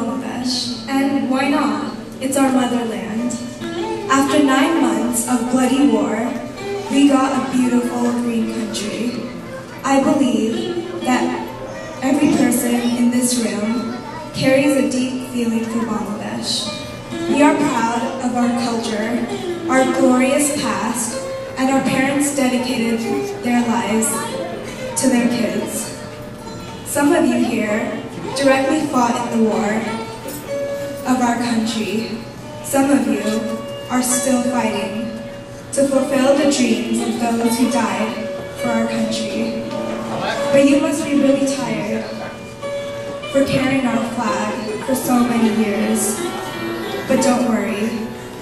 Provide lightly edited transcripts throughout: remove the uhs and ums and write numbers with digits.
Bangladesh, and why not? It's our motherland. After 9 months of bloody war, we got a beautiful green country. I believe that every person in this room carries a deep feeling for Bangladesh. We are proud of our culture, our glorious past, and our parents dedicated their lives to their kids. Some of you here directly fought in the war of our country. Some of you are still fighting to fulfill the dreams of those who died for our country. But you must be really tired for carrying our flag for so many years. But don't worry,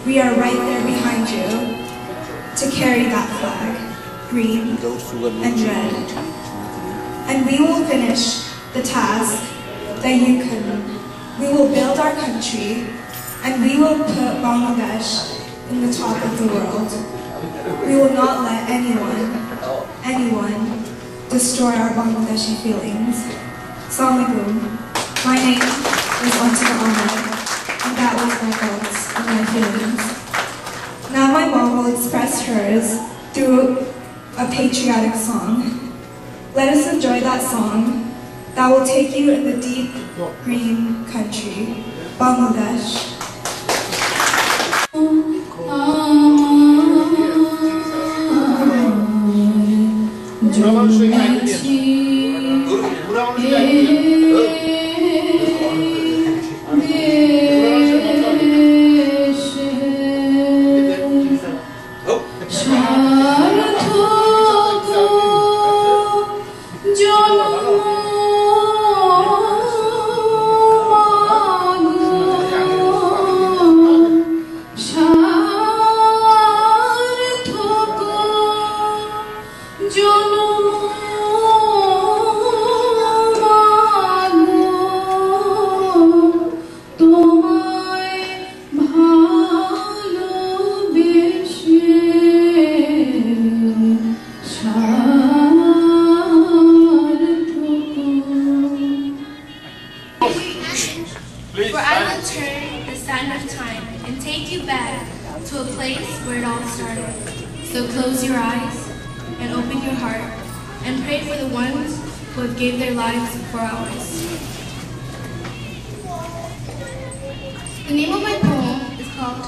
we are right there behind you to carry that flag, green and red. And we will finish the task that you couldn't. We will build our country, and we will put Bangladesh in the top of the world. We will not let anyone destroy our Bangladeshi feelings. Assalamu alaikum. My name is Antika Ahmed, and that was my thoughts and my feelings. Now my mom will express hers through a patriotic song. Let us enjoy that song that will take you in the deep green country, Bangladesh. For I will turn the sand of time and take you back to a place where it all started. So close your eyes and open your heart and pray for the ones who have gave their lives for ours. The name of my poem is called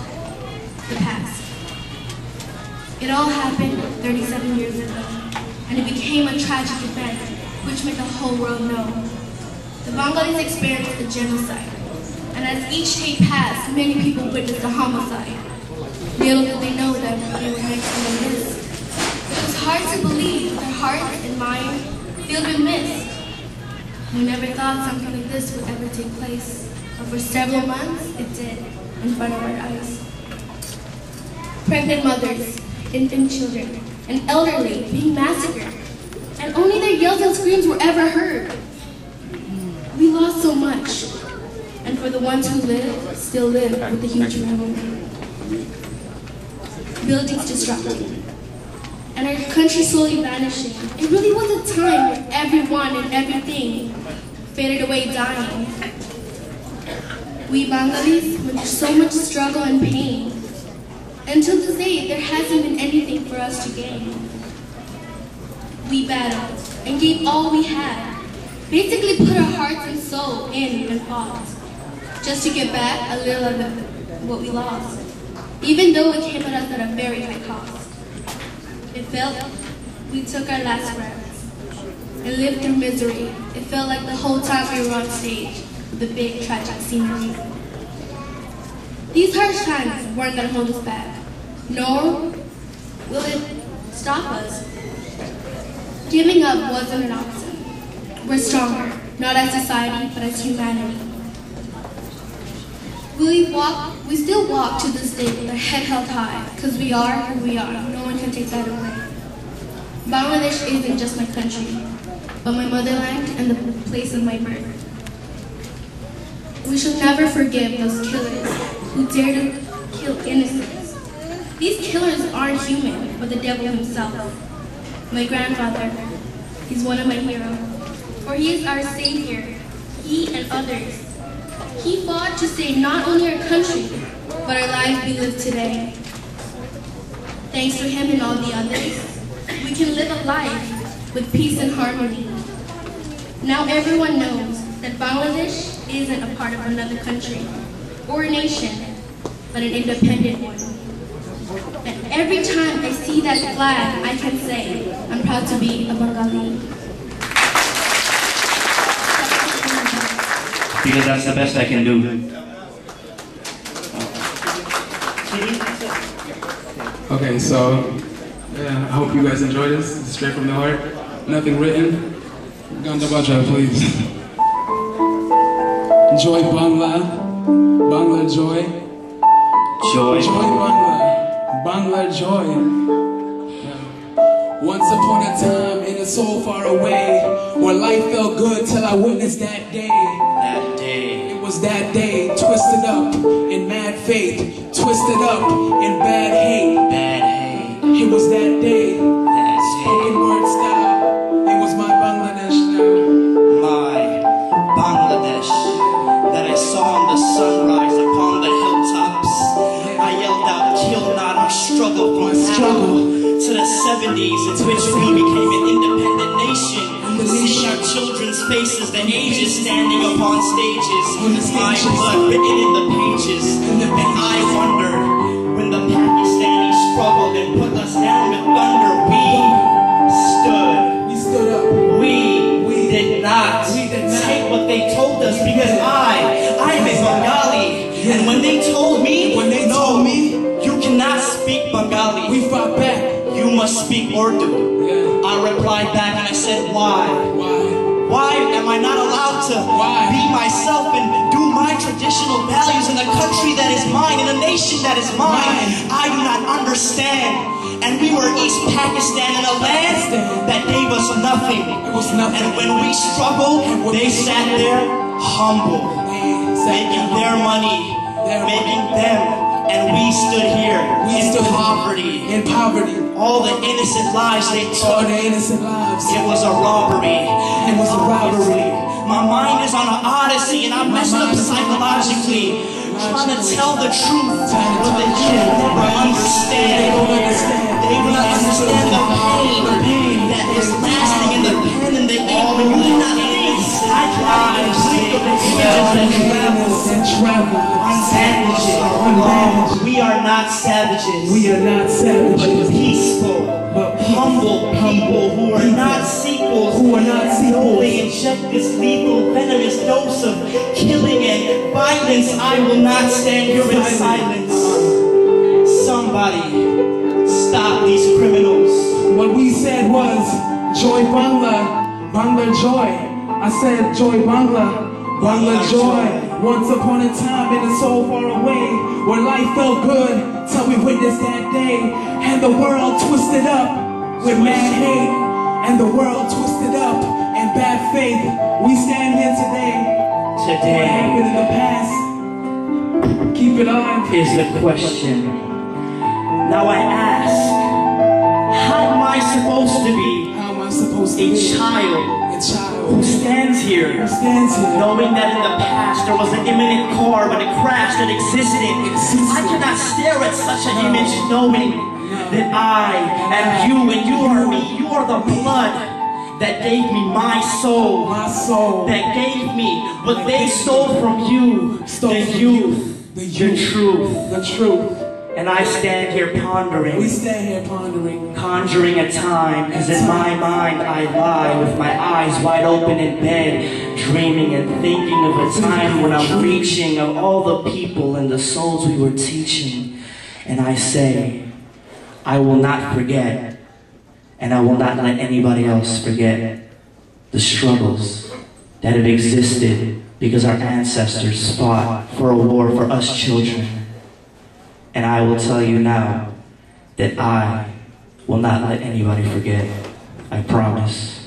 The Past. It all happened 37 years ago, and it became a tragic event which made the whole world know. The Bangladesh experienced a genocide, and as each day passed, many people witnessed a homicide. Little did they know that they were next on the list. It was hard to believe their hearts and minds filled with mist. We never thought something like this would ever take place, but for several months, it did, in front of our eyes. Pregnant mothers, infant children, and elderly being massacred, and only their yells and screams were ever heard. We lost so much, and for the ones who live, still live with a huge memory. Buildings disrupted, and our country slowly vanishing. It really was a time where everyone and everything faded away dying. We Bangladesh went through so much struggle and pain. Until this day, there hasn't been anything for us to gain. We battled and gave all we had. Basically put our hearts and soul in and fought, just to get back a little of what we lost, even though it came at us at a very high cost. It felt we took our last breaths and lived through misery. It felt like the whole time we were on stage with the big tragic scenery. These harsh times weren't going to hold us back, nor will it stop us. Giving up wasn't an option. We're stronger, not as society, but as humanity. We still walk to this day with our head held high, because we are who we are. No one can take that away. Bangladesh isn't just my country, but my motherland and the place of my birth. We shall never forgive those killers who dare to kill innocents. These killers aren't human, but the devil himself. My grandfather, he's one of my heroes. For he is our savior, he and others He fought to save not only our country, but our lives we live today. Thanks to him and all the others, we can live a life with peace and harmony. Now everyone knows that Bangladesh isn't a part of another country or a nation, but an independent one. And every time I see that flag, I can say, I'm proud to be a Bengali. Because that's the best I can do. Okay, so yeah, I hope you guys enjoy this. It's straight from the heart. Nothing written. Ganda Baja, please. Joy Bangla. Bangla joy. Joy. Joy Bangla. Bangla joy. Yeah. Once upon a time in a soul far away, where life felt good till I witnessed that day. That day. It was that day, twisted up in mad faith, twisted up in bad hate. Bad hate. It was that day. That Spoken day. word style. It was my Bangladesh now. My Bangladesh. That I saw in the sunrise upon the hilltops. I yelled out, kill not our struggle from to the 70s, in which we became an independent nation. Seeing our children's faces, the ages standing upon stages, my blood written in the pages. And I wondered, when the Pakistanis struggled and put us down with thunder, we stood. We stood up. We did not take what they told us, because I'm a Bengali. And when they told me, you cannot speak Bengali, We fought back. you must speak Urdu. Yeah. I replied back and I said, why? Why? Why am I not allowed to be myself and do my traditional values in a country that is mine, in a nation that is mine? I do not understand. And we were East Pakistan, in a land that gave us nothing. It was nothing. And when we struggled, they sat there humble, making their money, making them. And we stood here in poverty. In poverty. All the innocent lives they All took, the innocent lives. it was a robbery. It was a robbery. My mind is on an odyssey and I'm messed up psychologically, trying to tell the truth, but they can never understand. They will not understand the pain that is lasting in the pen, and they all do not think. I drive, sleep with the images and travel unbandaged. We are not savages. We are not savages. But peaceful, humble people who are not sequels. They inject this lethal, venomous dose of killing and violence. I will not stand here in silence. Somebody stop these criminals. What we said was, joy Bangla, Bangla joy. I said, joy Bangla, Bangla joy. Once upon a time in a soul far away, where life felt good till we witnessed that day. And the world twisted up with mad hate. And the world twisted up in bad faith. We stand here today. What happened in the past, keep it on. Is the question. Now I ask, how am I supposed to be How am I supposed to a be child a child who stands here, knowing that in the past there was an imminent car when it crashed that existed? I cannot stare at such an image, knowing that I am you and you are me. You are the blood that gave me my soul, that gave me what they stole from you, the youth, the truth. And I stand here pondering. We stand here pondering. Conjuring a time, because in my mind I lie with my eyes wide open in bed, dreaming and thinking of a time when I'm reaching of all the people and the souls we were teaching. And I say, I will not forget, and I will not let anybody else forget the struggles that have existed because our ancestors fought for a war for us children. And I will tell you now that I will not let anybody forget. I promise.